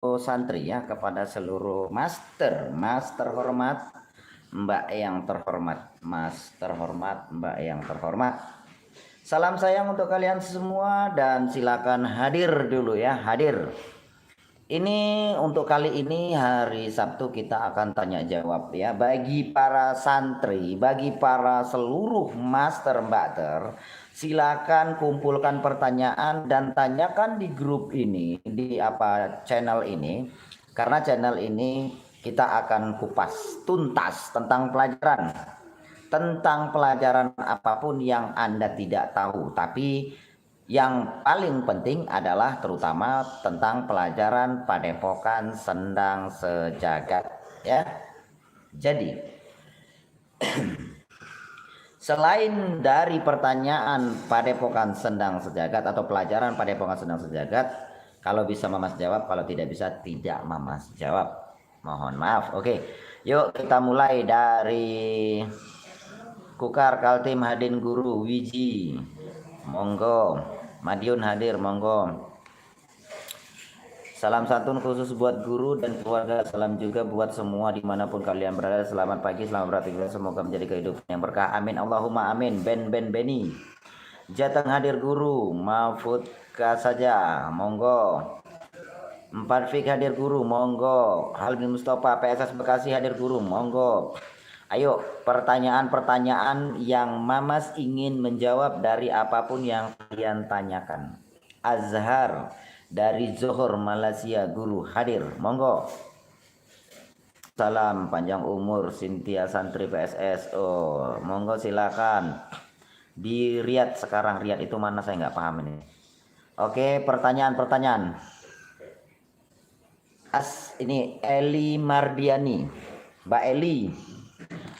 santri ya, kepada seluruh master hormat, Mbak yang terhormat, Mas terhormat, Mbak yang terhormat. Salam sayang untuk kalian semua dan silakan hadir dulu ya, hadir. Ini untuk kali ini hari Sabtu kita akan tanya jawab ya, bagi para santri, bagi para seluruh master mbakter, silakan kumpulkan pertanyaan dan tanyakan di grup ini, di channel ini, karena channel ini kita akan kupas tuntas tentang pelajaran apapun yang Anda tidak tahu, tapi yang paling penting adalah terutama tentang pelajaran Padepokan Sendang Sejagat ya. Jadi selain dari pertanyaan Padepokan Sendang Sejagat atau pelajaran Padepokan Sendang Sejagat, kalau bisa Mamas jawab, kalau tidak bisa tidak Mamas jawab. Mohon maaf. Oke. Yuk kita mulai dari Kukar Kaltim Hadin Guru Wiji. Monggo. Madiun hadir, monggo. Salam santun khusus buat guru dan keluarga. Salam juga buat semua dimanapun kalian berada. Selamat pagi, selamat beraktivitas. Semoga menjadi kehidupan yang berkah. Amin, Allahumma amin. Beni Jateng hadir guru. Mahfud saja, monggo. 4 Fik hadir guru, monggo. Halbin Mustafa PSS Bekasi hadir guru, monggo. Ayo, pertanyaan-pertanyaan yang Mamas ingin menjawab dari apapun yang kalian tanyakan. Azhar dari Johor, Malaysia, guru hadir, monggo. Salam panjang umur Cynthia santri PSS. Oh, monggo silakan. Di Riyadh sekarang, Riyadh itu mana saya nggak paham ini. Oke, pertanyaan. Ini Eli Mardiani. Mbak Eli.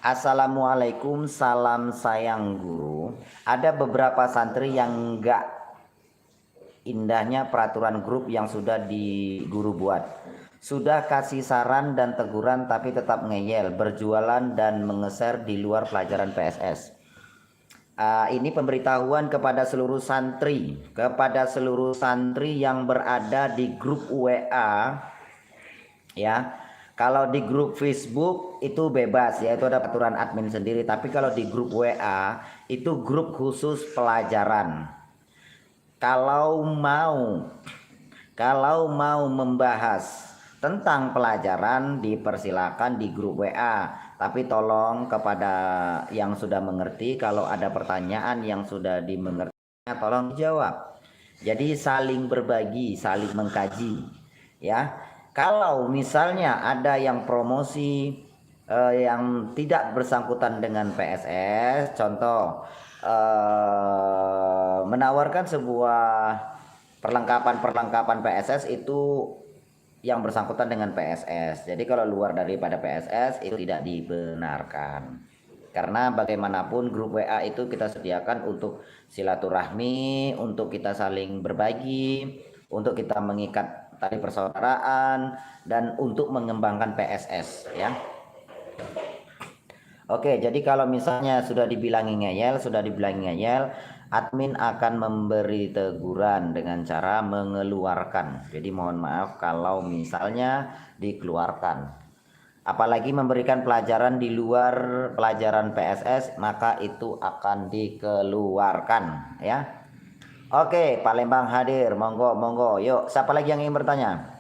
Assalamualaikum, salam sayang guru. Ada beberapa santri yang enggak indahnya peraturan grup yang sudah guru buat. Sudah kasih saran dan teguran tapi tetap ngeyel, berjualan dan mengeser di luar pelajaran PSS. Ini pemberitahuan kepada seluruh santri yang berada di grup WA ya. Kalau di grup Facebook itu bebas ya, itu ada aturan admin sendiri. Tapi kalau di grup WA itu grup khusus pelajaran. Kalau mau membahas tentang pelajaran dipersilakan di grup WA. Tapi tolong kepada yang sudah mengerti, kalau ada pertanyaan yang sudah dimengerti tolong dijawab. Jadi saling berbagi, saling mengkaji ya. Kalau misalnya ada yang promosi yang tidak bersangkutan dengan PSS, contoh menawarkan sebuah perlengkapan PSS itu yang bersangkutan dengan PSS. Jadi kalau luar daripada PSS itu tidak dibenarkan. Karena bagaimanapun grup WA itu kita sediakan untuk silaturahmi, untuk kita saling berbagi, untuk kita mengikat tali persaudaraan, dan untuk mengembangkan PSS ya. Oke, jadi kalau misalnya sudah dibilangi ngeyel, admin akan memberi teguran dengan cara mengeluarkan. Jadi mohon maaf kalau misalnya dikeluarkan. Apalagi memberikan pelajaran di luar pelajaran PSS, maka itu akan dikeluarkan ya. Oke, Palembang hadir, monggo. Yuk, siapa lagi yang ingin bertanya?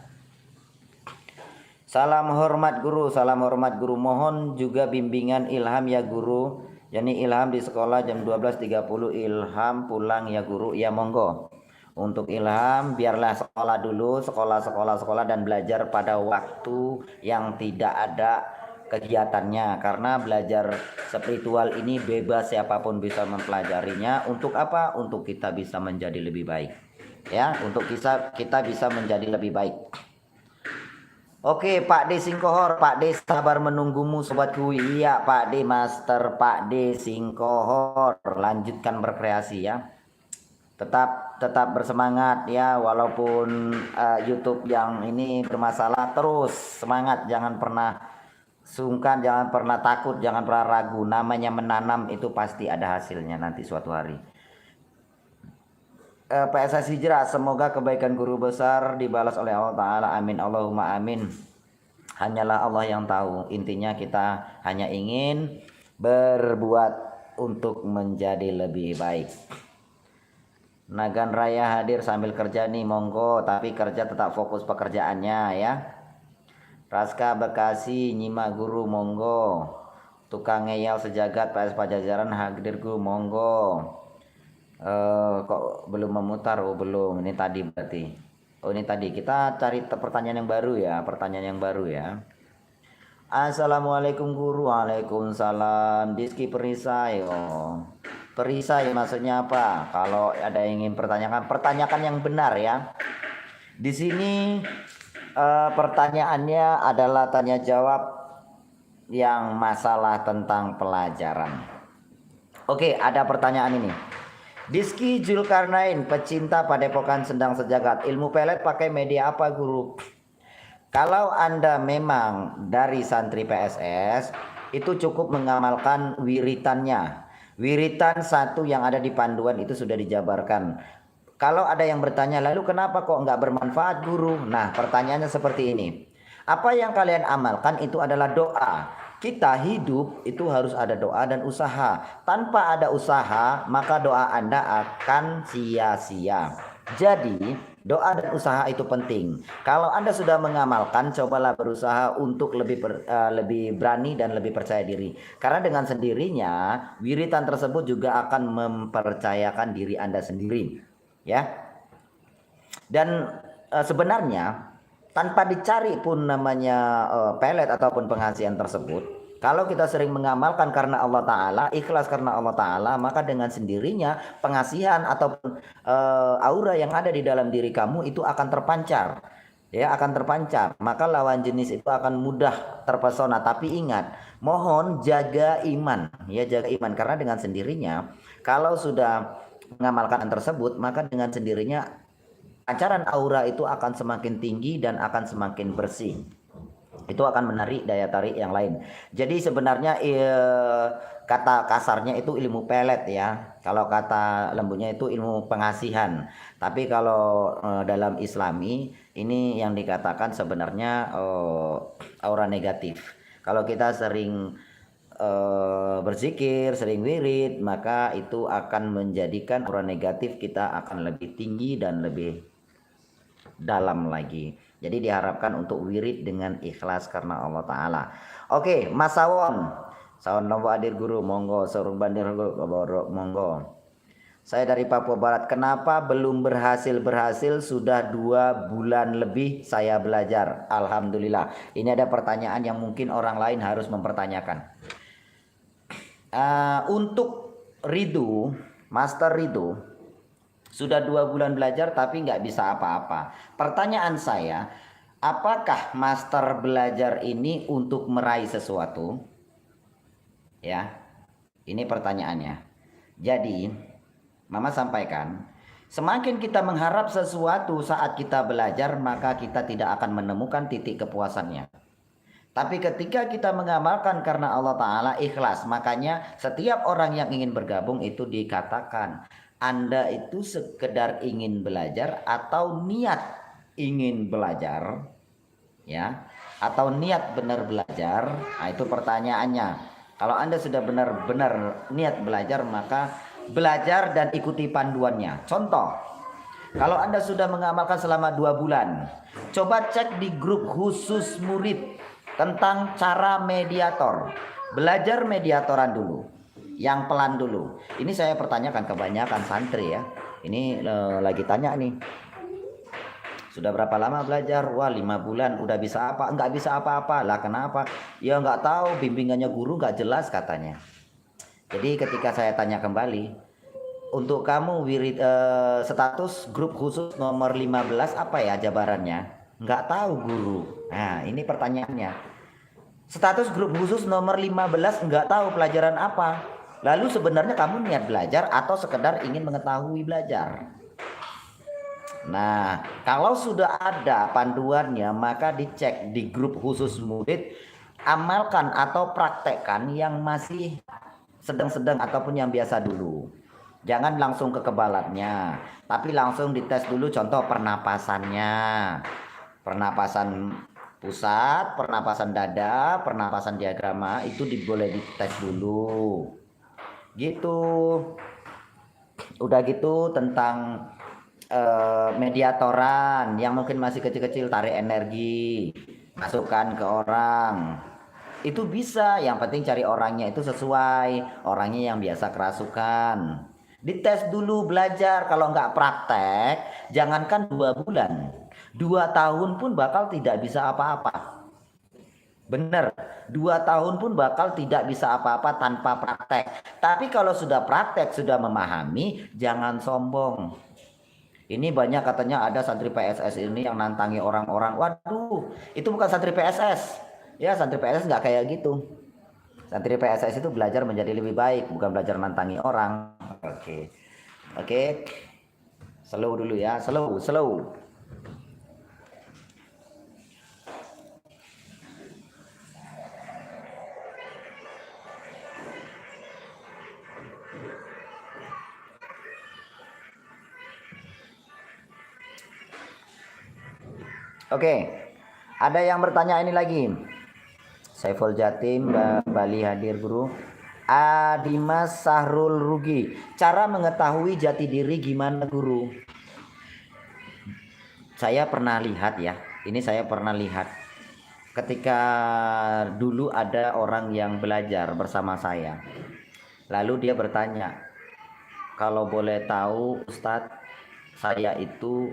Salam hormat guru. Mohon juga bimbingan ilham ya guru. Yani ilham di sekolah jam 12.30 ilham pulang ya guru. Ya monggo. Untuk ilham biarlah sekolah dulu, sekolah dan belajar pada waktu yang tidak ada kegiatannya, karena belajar spiritual ini bebas, siapapun bisa mempelajarinya. Untuk apa? Untuk kita bisa menjadi lebih baik ya, untuk kita bisa menjadi lebih baik. Oke, Pak D Singkohor, Pak D sabar menunggumu sobatku. Iya Pak D, Master Pak D Singkohor, lanjutkan berkreasi ya. Tetap bersemangat ya, walaupun YouTube yang ini bermasalah, terus semangat, jangan pernah sungkan, jangan pernah takut, jangan pernah ragu. Namanya menanam itu pasti ada hasilnya nanti suatu hari. PSS Hijrah. Semoga kebaikan guru besar dibalas oleh Allah Ta'ala. Amin Allahumma amin. Hanyalah Allah yang tahu. Intinya kita hanya ingin berbuat untuk menjadi lebih baik. Nagan Raya hadir sambil kerja nih, monggo, tapi kerja tetap fokus pekerjaannya ya. Raska Bekasi nyimak guru, monggo. Tukang ngeyel sejagat PS Pajajaran hadir guru, monggo. Kok belum memutar? Oh belum, ini tadi berarti. Oh ini tadi, kita cari pertanyaan yang baru ya, pertanyaan yang baru ya. Assalamualaikum guru. Waalaikumsalam. Diski perisai. Oh, perisai maksudnya apa? Kalau ada yang ingin pertanyakan yang benar ya. Di sini pertanyaannya adalah tanya jawab yang masalah tentang pelajaran. Oke, ada pertanyaan ini. Diski Zulkarnain, pecinta Padepokan Sendang Sejagat, ilmu pelet pakai media apa guru? Kalau Anda memang dari santri PSS, itu cukup mengamalkan wiritannya. Wiritan satu yang ada di panduan itu sudah dijabarkan. Kalau ada yang bertanya, lalu kenapa kok nggak bermanfaat guru? Nah, pertanyaannya seperti ini. Apa yang kalian amalkan itu adalah doa. Kita hidup itu harus ada doa dan usaha. Tanpa ada usaha, maka doa Anda akan sia-sia. Jadi, doa dan usaha itu penting. Kalau Anda sudah mengamalkan, cobalah berusaha untuk lebih berani dan lebih percaya diri. Karena dengan sendirinya, wiritan tersebut juga akan mempercayakan diri Anda sendiri. Ya. Dan sebenarnya tanpa dicari pun namanya pelet ataupun pengasihan tersebut, kalau kita sering mengamalkan karena Allah Ta'ala, ikhlas karena Allah Ta'ala, maka dengan sendirinya pengasihan ataupun aura yang ada di dalam diri kamu itu akan terpancar. Ya, akan terpancar. Maka lawan jenis itu akan mudah terpesona. Tapi ingat, mohon jaga iman. Ya, jaga iman. Karena dengan sendirinya, kalau sudah mengamalkan tersebut, maka dengan sendirinya pancaran aura itu akan semakin tinggi dan akan semakin bersih. Itu akan menarik daya tarik yang lain. Jadi sebenarnya kata kasarnya itu ilmu pelet ya. Kalau kata lembutnya itu ilmu pengasihan. Tapi kalau dalam Islami ini yang dikatakan sebenarnya aura negatif. Kalau kita sering berzikir, sering wirid, maka itu akan menjadikan aura negatif kita akan lebih tinggi dan lebih dalam lagi. Jadi diharapkan untuk wirid dengan ikhlas karena Allah Ta'ala. Oke, Mas Sawon. Sawon Novo Adir Guru, monggo. Sorung Bandir Guru, monggo. Saya dari Papua Barat. Kenapa belum berhasil? Sudah 2 bulan lebih saya belajar. Alhamdulillah. Ini ada pertanyaan yang mungkin orang lain harus mempertanyakan. Untuk Ridho, Master Ridho, sudah 2 bulan belajar tapi nggak bisa apa-apa. Pertanyaan saya, apakah master belajar ini untuk meraih sesuatu? Ya, ini pertanyaannya. Jadi, Mama sampaikan, semakin kita mengharap sesuatu saat kita belajar, maka kita tidak akan menemukan titik kepuasannya. Tapi ketika kita mengamalkan karena Allah Ta'ala ikhlas, makanya setiap orang yang ingin bergabung itu dikatakan, Anda itu sekedar ingin belajar atau niat ingin belajar, ya, atau niat benar belajar. Nah, itu pertanyaannya. Kalau Anda sudah benar-benar niat belajar, maka belajar dan ikuti panduannya. Contoh, kalau Anda sudah mengamalkan selama 2 bulan, coba cek di grup khusus murid tentang cara mediator. Belajar mediatoran dulu, yang pelan dulu. Ini saya pertanyakan kebanyakan santri ya. Ini lagi tanya nih, sudah berapa lama belajar? Wah 5 bulan. Udah bisa apa? Enggak bisa apa-apa. Lah kenapa? Ya nggak tahu, bimbingannya guru nggak jelas katanya. Jadi ketika saya tanya kembali, untuk kamu wirid status grup khusus nomor 15 apa ya jabarannya? Nggak tahu guru. Nah ini pertanyaannya. Status grup khusus nomor 15 nggak tahu pelajaran apa. Lalu sebenarnya kamu niat belajar atau sekedar ingin mengetahui belajar? Nah, kalau sudah ada panduannya, maka dicek di grup khusus murid, amalkan atau praktekkan yang masih sedang-sedang ataupun yang biasa dulu. Jangan langsung ke kekebalannya, tapi langsung dites dulu contoh pernapasannya. Pernapasan pusat, pernapasan dada, pernapasan diafragma itu boleh dites dulu. Gitu. Udah gitu tentang mediatoran yang mungkin masih kecil-kecil, tarik energi, masukkan ke orang. Itu bisa, yang penting cari orangnya itu sesuai, orangnya yang biasa kerasukan. Dites dulu, belajar. Kalau nggak praktek, jangankan 2 bulan, 2 tahun pun bakal tidak bisa apa-apa. Bener, 2 tahun pun bakal tidak bisa apa-apa tanpa praktek. Tapi kalau sudah praktek, sudah memahami, jangan sombong. Ini banyak katanya ada santri PSS ini yang nantangi orang-orang. Waduh, itu bukan santri PSS. Ya, santri PSS nggak kayak gitu. Santri PSS itu belajar menjadi lebih baik, bukan belajar nantangi orang. Oke. Oke. Slow dulu ya, slow. Oke. Ada yang bertanya ini lagi. Saiful Jatim, Bali hadir guru. Adimas Sahrul Rugi. Cara mengetahui jati diri gimana guru? Saya pernah lihat ya. Ini saya pernah lihat. Ketika dulu ada orang yang belajar bersama saya. Lalu dia bertanya, kalau boleh tahu Ustadz, saya itu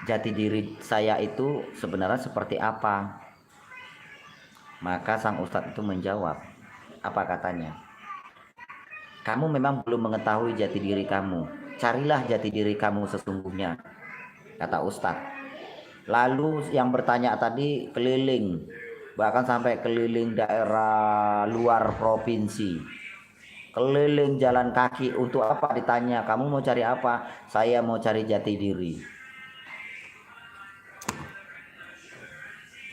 jati diri saya itu sebenarnya seperti apa? Maka sang ustadz itu menjawab, apa katanya? Kamu memang belum mengetahui jati diri kamu. Carilah jati diri kamu sesungguhnya, kata ustadz. Lalu yang bertanya tadi keliling, bahkan sampai keliling daerah luar provinsi, keliling jalan kaki. Untuk apa ditanya? Kamu mau cari apa? Saya mau cari jati diri.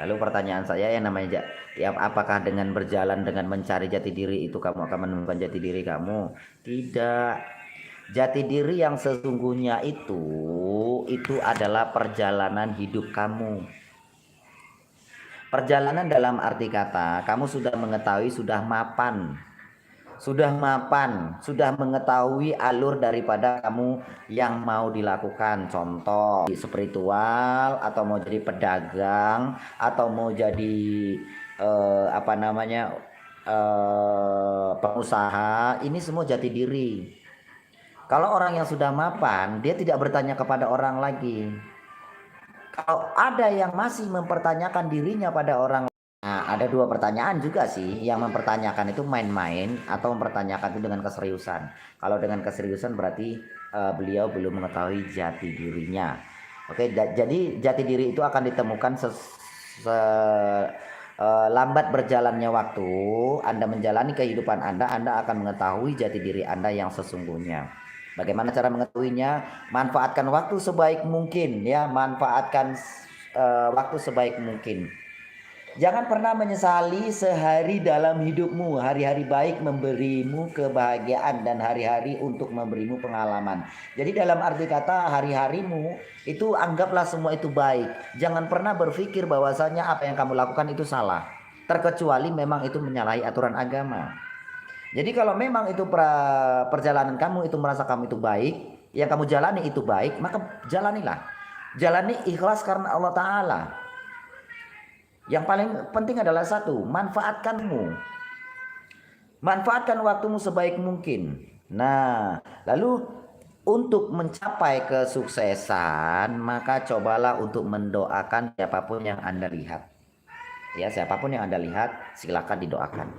Lalu pertanyaan saya yang namanya, ya, apakah dengan berjalan, dengan mencari jati diri itu kamu akan menemukan jati diri kamu? Tidak. Jati diri yang sesungguhnya itu adalah perjalanan hidup kamu. Perjalanan dalam arti kata, kamu sudah mengetahui, sudah mapan, sudah mengetahui alur daripada kamu yang mau dilakukan. Contoh spiritual, atau mau jadi pedagang, atau mau jadi pengusaha. Ini semua jati diri. Kalau orang yang sudah mapan, dia tidak bertanya kepada orang lagi. Kalau ada yang masih mempertanyakan dirinya pada orang, nah, ada 2 pertanyaan juga sih. Yang mempertanyakan itu main-main, atau mempertanyakan itu dengan keseriusan. Kalau dengan keseriusan berarti beliau belum mengetahui jati dirinya. Oke, jadi jati diri itu akan ditemukan lambat berjalannya waktu. Anda menjalani kehidupan Anda akan mengetahui jati diri Anda yang sesungguhnya. Bagaimana cara mengetahuinya? Manfaatkan waktu sebaik mungkin, ya. Manfaatkan waktu sebaik mungkin. Jangan pernah menyesali sehari dalam hidupmu. Hari-hari baik memberimu kebahagiaan, dan hari-hari untuk memberimu pengalaman. Jadi dalam arti kata, hari-harimu itu anggaplah semua itu baik. Jangan pernah berpikir bahwasanya apa yang kamu lakukan itu salah, terkecuali memang itu menyalahi aturan agama. Jadi kalau memang itu perjalanan kamu itu merasa kamu itu baik, yang kamu jalani itu baik, maka jalanilah. Jalani ikhlas karena Allah Ta'ala. Yang paling penting adalah satu, manfaatkan waktumu sebaik mungkin. Nah, lalu untuk mencapai kesuksesan, maka cobalah untuk mendoakan siapapun yang Anda lihat. Ya, siapapun yang Anda lihat, silakan didoakan.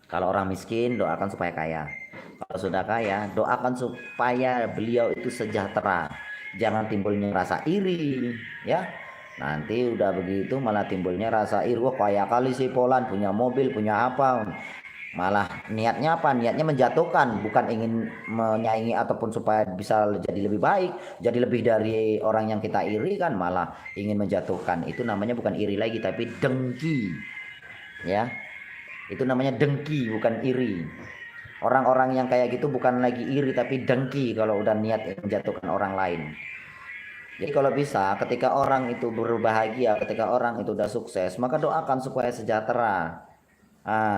Kalau orang miskin, doakan supaya kaya. Kalau sudah kaya, doakan supaya beliau itu sejahtera. Jangan timbulnya rasa iri, ya. Nanti udah begitu malah timbulnya rasa iri. Wah, kaya kali si Polan, punya mobil, punya apa. Malah niatnya apa? Niatnya menjatuhkan, bukan ingin menyaingi ataupun supaya bisa jadi lebih baik, jadi lebih dari orang yang kita iri, kan malah ingin menjatuhkan. Itu namanya bukan iri lagi, tapi dengki. Ya. Itu namanya dengki, bukan iri. Orang-orang yang kayak gitu bukan lagi iri tapi dengki kalau udah niat menjatuhkan orang lain. Jadi kalau bisa ketika orang itu berbahagia, ketika orang itu udah sukses, maka doakan supaya sejahtera.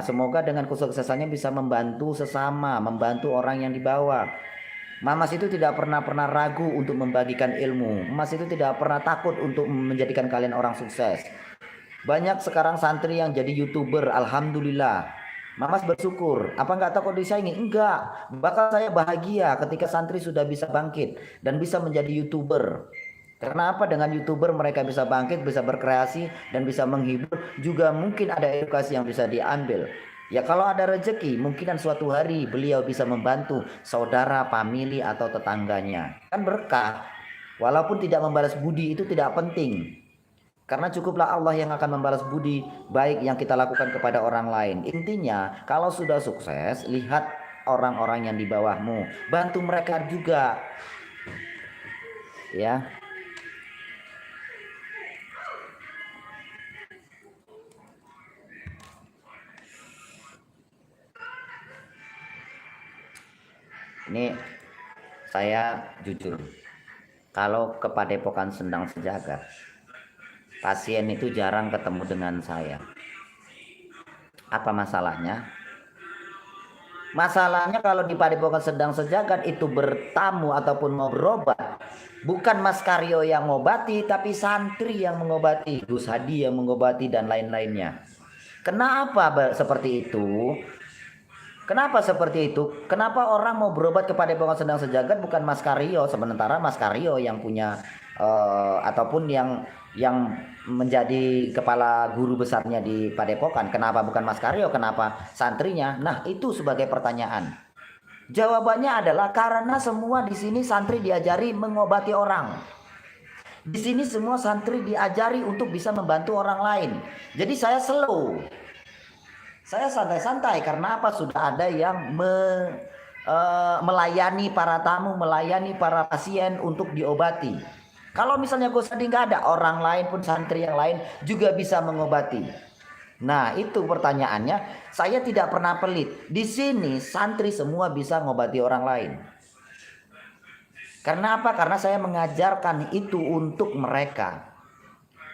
Semoga dengan kesuksesannya bisa membantu sesama, membantu orang yang di bawah. Mas itu tidak pernah ragu untuk membagikan ilmu. Mas itu tidak pernah takut untuk menjadikan kalian orang sukses. Banyak sekarang santri yang jadi YouTuber, alhamdulillah. Mas bersyukur. Apa nggak takut disaingi? Enggak. Bakal saya bahagia ketika santri sudah bisa bangkit dan bisa menjadi YouTuber. Karena apa? Dengan YouTuber mereka bisa bangkit, bisa berkreasi, dan bisa menghibur. Juga mungkin ada edukasi yang bisa diambil. Ya kalau ada rezeki, mungkin suatu hari beliau bisa membantu saudara, famili, atau tetangganya. Kan berkah. Walaupun tidak membalas budi itu tidak penting. Karena cukuplah Allah yang akan membalas budi baik yang kita lakukan kepada orang lain. Intinya, kalau sudah sukses, lihat orang-orang yang di bawahmu. Bantu mereka juga. Ya. Ini saya jujur, kalau ke Padepokan Sendang Sejagat, pasien itu jarang ketemu dengan saya. Apa masalahnya? Masalahnya kalau di Padepokan Sendang Sejagat itu bertamu ataupun mau berobat, bukan Mas Karyo yang mengobati, tapi santri yang mengobati, Gus Hadi yang mengobati, dan lain-lainnya. Kenapa seperti itu? Kenapa seperti itu? Kenapa orang mau berobat kepada Padepokan Sendang Sejagat bukan Mas Karyo, sementara Mas Karyo yang punya ataupun yang menjadi kepala guru besarnya di Padepokan? Kenapa bukan Mas Karyo? Kenapa santrinya? Nah, itu sebagai pertanyaan. Jawabannya adalah karena semua di sini santri diajari mengobati orang. Di sini semua santri diajari untuk bisa membantu orang lain. Jadi saya slow. Saya santai-santai karena apa? Sudah ada yang melayani para tamu, melayani para pasien untuk diobati. Kalau misalnya Gus Hadi nggak ada, orang lain pun santri yang lain juga bisa mengobati. Nah itu pertanyaannya, saya tidak pernah pelit. Di sini santri semua bisa mengobati orang lain. Karena apa? Karena saya mengajarkan itu untuk mereka.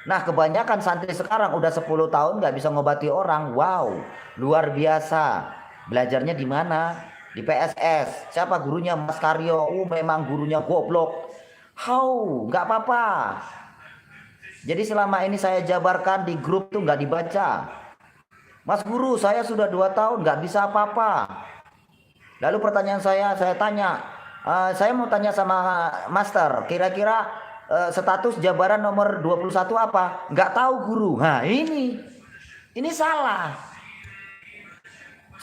Nah kebanyakan santri sekarang udah 10 tahun nggak bisa ngobati orang. Wow, luar biasa. Belajarnya di mana? Di PSS. Siapa gurunya? Mas Karyo. Memang gurunya goblok. How? Nggak apa-apa. Jadi selama ini saya jabarkan di grup tuh nggak dibaca. Mas guru, saya sudah 2 tahun nggak bisa apa-apa. Lalu pertanyaan saya tanya, saya mau tanya sama master, kira-kira status jabaran nomor 21 apa? Nggak tahu guru. Nah ini salah.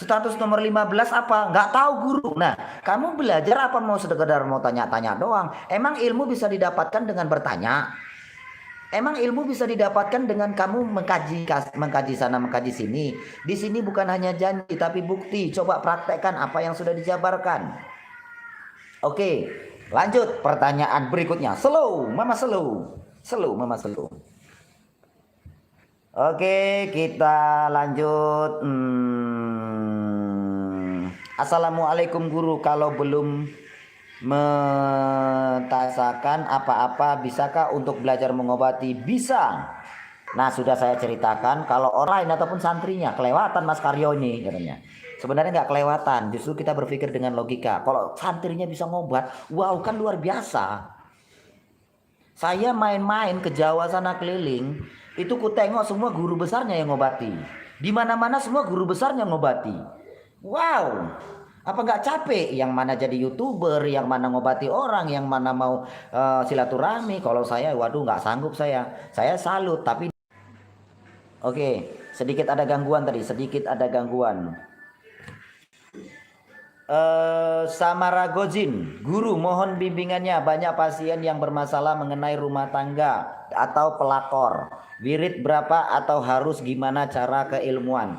Status nomor 15 apa? Nggak tahu guru. Nah kamu belajar apa mau sekedar mau tanya-tanya doang? Emang ilmu bisa didapatkan dengan bertanya? Emang ilmu bisa didapatkan dengan kamu mengkaji sana, mengkaji sini? Di sini bukan hanya janji tapi bukti. Coba praktekkan apa yang sudah dijabarkan. Oke, lanjut pertanyaan berikutnya. Slow, Mama slow. Slow, Mama slow. Oke, kita lanjut. Assalamualaikum guru, kalau belum mentasakan apa-apa, bisakah untuk belajar mengobati? Bisa. Nah, sudah saya ceritakan kalau online ataupun santrinya kelewatan Mas Karyo ini katanya. Sebenarnya nggak kelewatan, justru kita berpikir dengan logika. Kalau santrinya bisa ngobat, wow kan luar biasa. Saya main-main ke Jawa sana keliling, itu ku tengok semua guru besarnya yang ngobati. Di mana-mana semua guru besarnya ngobati. Wow, apa nggak capek? Yang mana jadi YouTuber, yang mana ngobati orang, yang mana mau silaturahmi. Kalau saya, waduh nggak sanggup saya. Saya salut, tapi oke, sedikit ada gangguan tadi, sedikit ada gangguan. Samara Gojin, guru mohon bimbingannya, banyak pasien yang bermasalah mengenai rumah tangga atau pelakor. Wirid berapa atau harus gimana cara keilmuan?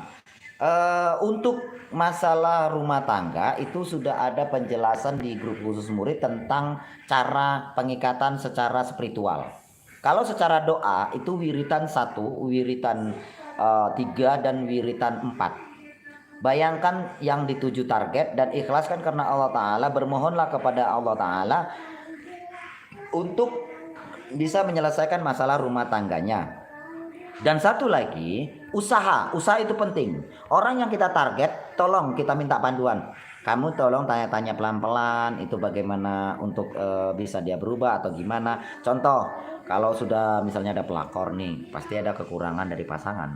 Untuk masalah rumah tangga itu sudah ada penjelasan di grup khusus murid tentang cara pengikatan secara spiritual. Kalau secara doa itu wiritan 1, wiritan 3, dan wiritan 4. Bayangkan yang dituju target dan ikhlaskan karena Allah Ta'ala. Bermohonlah kepada Allah Ta'ala untuk bisa menyelesaikan masalah rumah tangganya. Dan satu lagi, usaha itu penting. Orang yang kita target, tolong kita minta panduan. Kamu tolong tanya-tanya pelan-pelan, itu bagaimana untuk bisa dia berubah atau gimana. Contoh, kalau sudah misalnya ada pelakor nih, pasti ada kekurangan dari pasangan.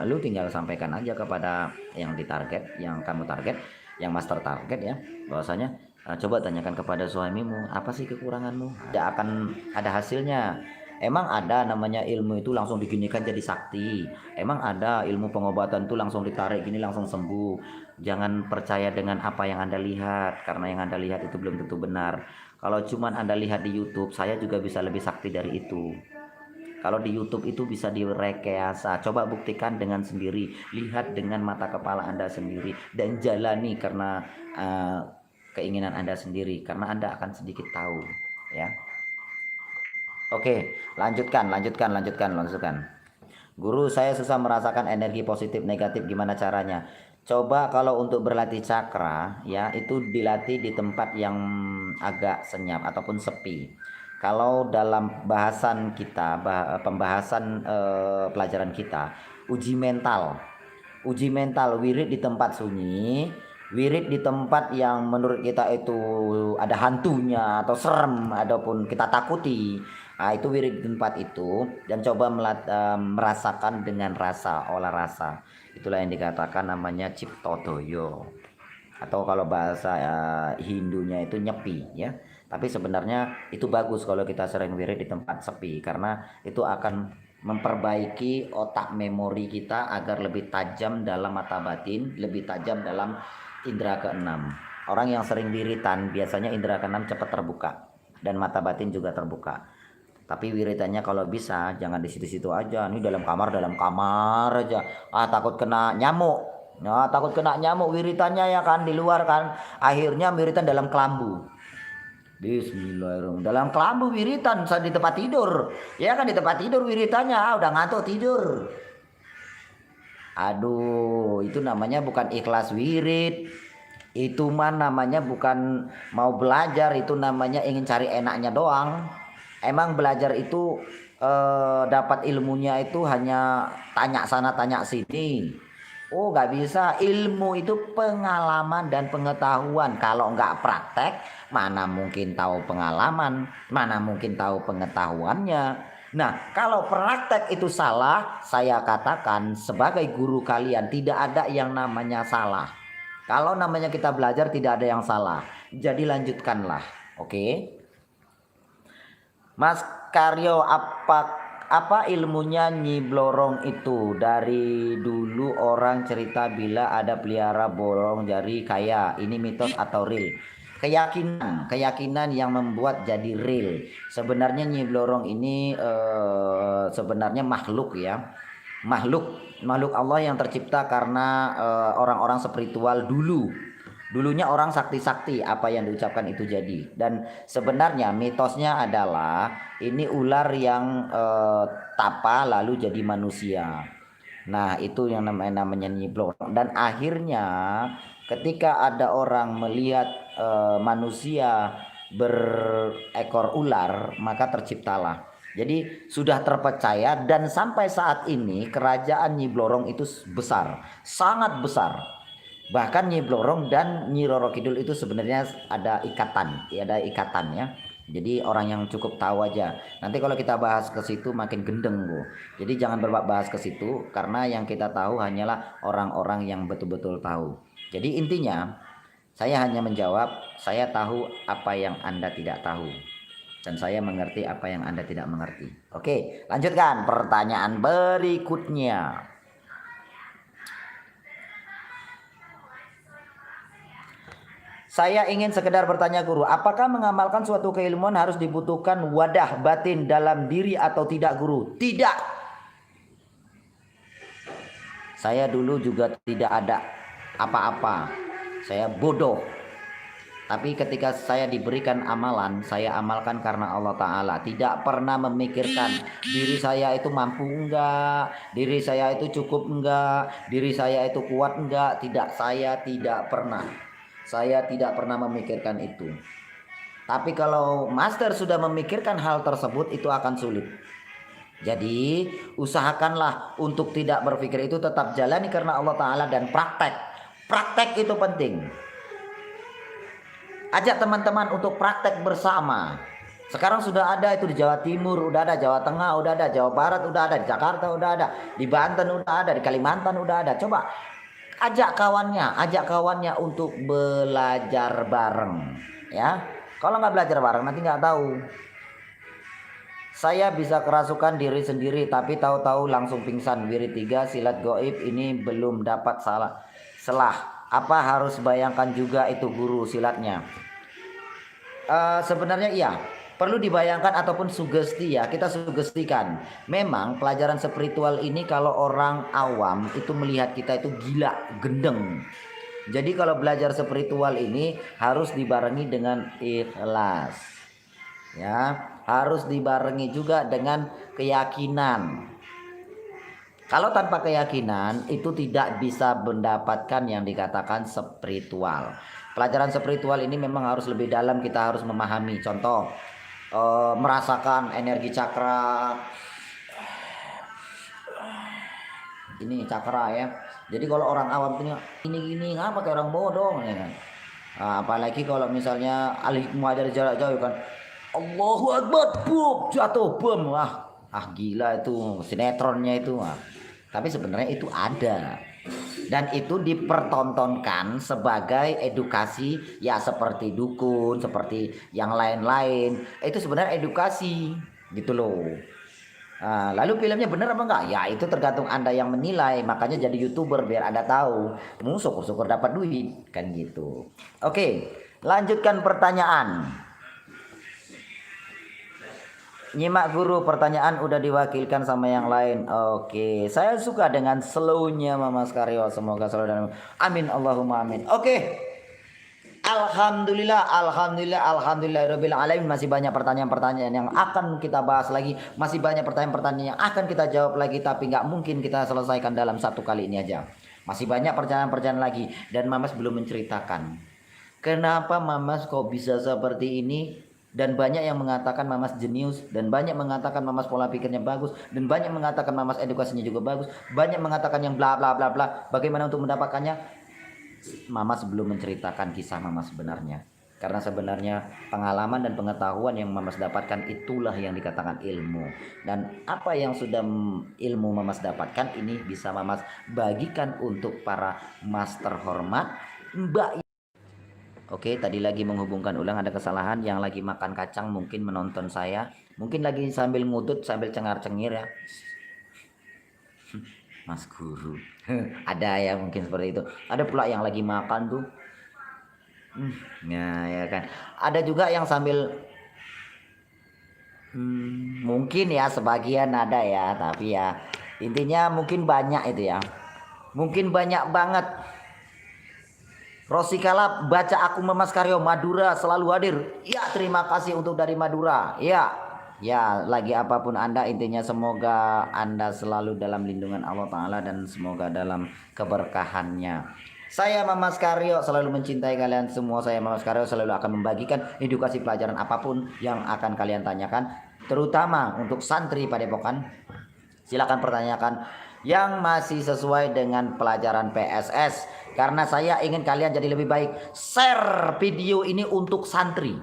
Lu tinggal sampaikan aja kepada yang ditarget, yang kamu target, yang master target ya, bahwasanya coba tanyakan kepada suamimu, apa sih kekuranganmu? Tidak akan ada hasilnya. Emang ada namanya ilmu itu langsung diginikan jadi sakti. Emang ada ilmu pengobatan itu langsung ditarik gini langsung sembuh. Jangan percaya dengan apa yang Anda lihat, karena yang Anda lihat itu belum tentu benar. Kalau cuman Anda lihat di YouTube, saya juga bisa lebih sakti dari itu. Kalau di YouTube itu bisa direkayasa. Coba buktikan dengan sendiri, lihat dengan mata kepala Anda sendiri dan jalani karena keinginan Anda sendiri, karena Anda akan sedikit tahu, ya. Oke, lanjutkan. Guru, saya susah merasakan energi positif negatif, gimana caranya? Coba kalau untuk berlatih cakra ya, itu dilatih di tempat yang agak senyap ataupun sepi. Kalau dalam bahasan kita, pembahasan pelajaran kita, uji mental, wirid di tempat sunyi, wirid di tempat yang menurut kita itu ada hantunya atau serem ataupun kita takuti. Nah, itu wirid di tempat itu, dan coba merasakan dengan rasa, olah rasa. Itulah yang dikatakan namanya ciptodoyo, atau kalau bahasa Hindunya itu nyepi ya. Tapi sebenarnya itu bagus kalau kita sering wirid di tempat sepi, karena itu akan memperbaiki otak memori kita agar lebih tajam dalam mata batin, lebih tajam dalam indera keenam. Orang yang sering wiritan biasanya indera keenam cepat terbuka dan mata batin juga terbuka. Tapi wiritannya kalau bisa jangan di situ-situ aja. Ini dalam kamar aja. Takut kena nyamuk. Nah, takut kena nyamuk wiritannya ya kan di luar kan. Akhirnya wiritan dalam kelambu. Bismillahirrahmanirrahim. Dalam kelambu wiritan di tempat tidur. Ya kan di tempat tidur wiritannya, udah ngantuk tidur. Aduh, itu namanya bukan ikhlas wirid. Itu mah namanya bukan mau belajar, itu namanya ingin cari enaknya doang. Emang belajar itu dapat ilmunya itu hanya tanya sana tanya sini. Oh, nggak bisa. Ilmu itu pengalaman dan pengetahuan. Kalau nggak praktek, mana mungkin tahu pengalaman, mana mungkin tahu pengetahuannya. Nah, kalau praktek itu salah, saya katakan sebagai guru kalian tidak ada yang namanya salah. Kalau namanya kita belajar tidak ada yang salah. Jadi lanjutkanlah, oke? Mas Karyo, apa ilmunya Nyi Blorong itu? Dari dulu orang cerita bila ada pelihara borong jari kaya. Ini mitos atau real? Keyakinan yang membuat jadi real. Sebenarnya Nyi Blorong ini sebenarnya makhluk ya. Makhluk Allah yang tercipta karena orang-orang spiritual dulu. Dulunya orang sakti-sakti, apa yang diucapkan itu jadi. Dan sebenarnya mitosnya adalah ini ular yang tapa lalu jadi manusia. Nah, itu yang namanya Nyi Blorong. Dan akhirnya ketika ada orang melihat manusia berekor ular, maka terciptalah. Jadi sudah terpercaya, dan sampai saat ini kerajaan Nyi Blorong itu besar, sangat besar. Bahkan Nyi Blorong dan Nyi Roro Kidul itu sebenarnya ada ikatan ya. Jadi orang yang cukup tahu aja. Nanti kalau kita bahas ke situ makin gendeng, Bu. Jadi jangan bahas ke situ, karena yang kita tahu hanyalah orang-orang yang betul-betul tahu. Jadi intinya saya hanya menjawab, saya tahu apa yang Anda tidak tahu, dan saya mengerti apa yang Anda tidak mengerti. Oke, lanjutkan pertanyaan berikutnya. Saya ingin sekedar bertanya guru, apakah mengamalkan suatu keilmuan harus dibutuhkan wadah batin dalam diri atau tidak guru? Tidak. Saya dulu juga tidak ada apa-apa. Saya bodoh. Tapi ketika saya diberikan amalan, saya amalkan karena Allah Ta'ala. Tidak pernah memikirkan diri saya itu mampu enggak, diri saya itu cukup enggak, diri saya itu kuat enggak. Tidak, saya tidak pernah. Saya tidak pernah memikirkan itu. Tapi kalau master sudah memikirkan hal tersebut, itu akan sulit. Jadi usahakanlah untuk tidak berpikir itu, tetap jalani karena Allah Ta'ala dan praktek. Praktek itu penting. Ajak teman-teman untuk praktek bersama. Sekarang sudah ada itu di Jawa Timur, udah ada Jawa Tengah, udah ada Jawa Barat, udah ada di Jakarta, udah ada di Banten, udah ada di Kalimantan, udah ada. Coba ajak kawannya untuk belajar bareng, ya. Kalau nggak belajar bareng nanti nggak tahu. Saya bisa kerasukan diri sendiri, tapi tahu-tahu langsung pingsan. Wirid 3 silat goib ini belum dapat selah. Apa harus bayangkan juga itu guru silatnya? Sebenarnya iya, perlu dibayangkan ataupun sugesti ya, kita sugestikan. Memang pelajaran spiritual ini kalau orang awam itu melihat kita itu gila, gendeng. Jadi kalau belajar spiritual ini harus dibarengi dengan ikhlas. Ya, harus dibarengi juga dengan keyakinan. Kalau tanpa keyakinan itu tidak bisa mendapatkan yang dikatakan spiritual. Pelajaran spiritual ini memang harus lebih dalam, kita harus memahami. Contoh, merasakan energi cakra. Ini cakra ya. Jadi kalau orang awam ini gini ngapa kayak orang bodoh ya kan. Nah, apalagi kalau misalnya alih hikmah dari jarak jauh kan. Allahu Akbar, bum, jatuh bom. Gila itu sinetronnya itu. Tapi sebenarnya itu ada. Dan itu dipertontonkan sebagai edukasi ya, seperti dukun, seperti yang lain-lain. Itu sebenarnya edukasi gitu loh. Lalu filmnya benar apa enggak? Ya itu tergantung Anda yang menilai. Makanya jadi YouTuber biar Anda tahu. Syukur-syukur dapat duit kan gitu. Oke, lanjutkan pertanyaan. Nyimak guru, pertanyaan udah diwakilkan sama yang lain. Oke, saya suka dengan slownya Mama Karyo. Semoga selalu dan amin, Allahumma amin. Oke, alhamdulillah rabbil alamin. Masih banyak pertanyaan-pertanyaan yang akan kita bahas lagi. Masih banyak pertanyaan-pertanyaan yang akan kita jawab lagi. Tapi nggak mungkin kita selesaikan dalam satu kali ini aja. Masih banyak pertanyaan-pertanyaan lagi. Dan Mamas belum menceritakan kenapa Mamas kok bisa seperti ini. Dan banyak yang mengatakan Mamas jenius, dan banyak mengatakan Mamas pola pikirnya bagus, dan banyak mengatakan Mamas edukasinya juga bagus, banyak mengatakan yang bla bla bla bla. Bagaimana untuk mendapatkannya? Mamas belum menceritakan kisah Mamas sebenarnya. Karena sebenarnya pengalaman dan pengetahuan yang Mamas dapatkan itulah yang dikatakan ilmu. Dan apa yang sudah ilmu Mamas dapatkan ini bisa Mamas bagikan untuk para master hormat, Mbak. Oke, tadi lagi menghubungkan ulang, ada kesalahan. Yang lagi makan kacang mungkin menonton saya, mungkin lagi sambil ngutut sambil cengar-cengir ya. Mas guru. Ada ya mungkin seperti itu. Ada pula yang lagi makan tuh. Nah ya kan. Ada juga yang sambil mungkin ya sebagian ada ya, tapi ya intinya mungkin banyak itu ya. Mungkin banyak banget. Rosikala baca aku Mamas Karyo Madura selalu hadir. Ya, terima kasih untuk dari Madura. Ya, lagi apapun Anda, intinya semoga Anda selalu dalam lindungan Allah Ta'ala dan semoga dalam keberkahannya. Saya Mamas Karyo selalu mencintai kalian semua. Saya Mamas Karyo selalu akan membagikan edukasi pelajaran apapun yang akan kalian tanyakan, terutama untuk santri Padepokan. Silakan pertanyakan yang masih sesuai dengan pelajaran PSS. Karena saya ingin kalian jadi lebih baik. Share video ini untuk santri.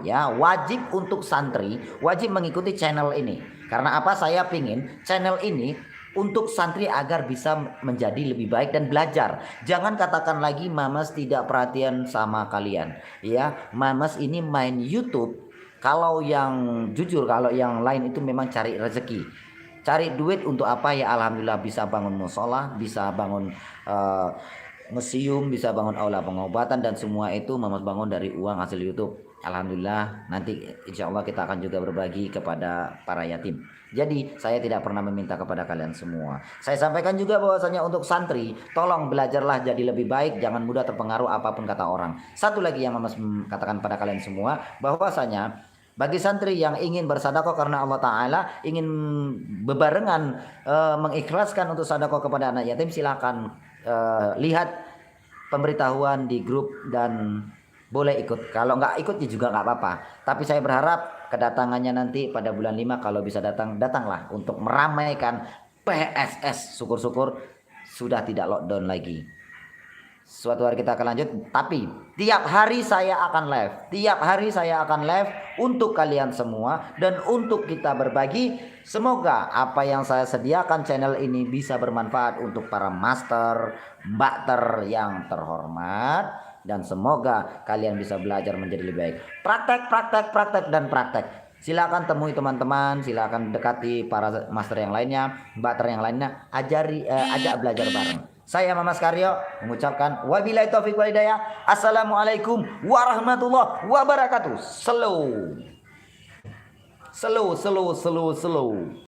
Ya, wajib untuk santri, wajib mengikuti channel ini. Karena apa? Saya pingin channel ini untuk santri agar bisa menjadi lebih baik dan belajar. Jangan katakan lagi Mamas tidak perhatian sama kalian. Ya, Mamas ini main YouTube. Kalau yang jujur, kalau yang lain itu memang cari rezeki. Cari duit untuk apa ya? Alhamdulillah bisa bangun musola, bisa bangun museum, bisa bangun aula pengobatan, dan semua itu Mamas bangun dari uang hasil YouTube. Alhamdulillah nanti insya Allah kita akan juga berbagi kepada para yatim. Jadi saya tidak pernah meminta kepada kalian semua. Saya sampaikan juga bahwasanya untuk santri, tolong belajarlah jadi lebih baik, jangan mudah terpengaruh apapun kata orang. Satu lagi yang Mas katakan pada kalian semua, bahwasanya bagi santri yang ingin bersedekah karena Allah Ta'ala, ingin bebarengan mengikhlaskan untuk sedekah kepada anak yatim, silakan lihat pemberitahuan di grup dan boleh ikut. Kalau nggak ikut ya juga nggak apa-apa. Tapi saya berharap kedatangannya nanti pada bulan 5 kalau bisa datanglah untuk meramaikan PSS. Syukur-syukur sudah tidak lockdown lagi. Suatu hari kita akan lanjut, tapi tiap hari saya akan live. Tiap hari saya akan live untuk kalian semua dan untuk kita berbagi. Semoga apa yang saya sediakan channel ini bisa bermanfaat untuk para master, mbakter yang terhormat, dan semoga kalian bisa belajar menjadi lebih baik. Praktek dan praktek. Silakan temui teman-teman, silakan dekati para master yang lainnya, mbakter yang lainnya, ajak belajar bareng. Saya Mamas Karyo mengucapkan wabillahi taufiq wal hidayah. Assalamualaikum warahmatullahi wabarakatuh. Slow.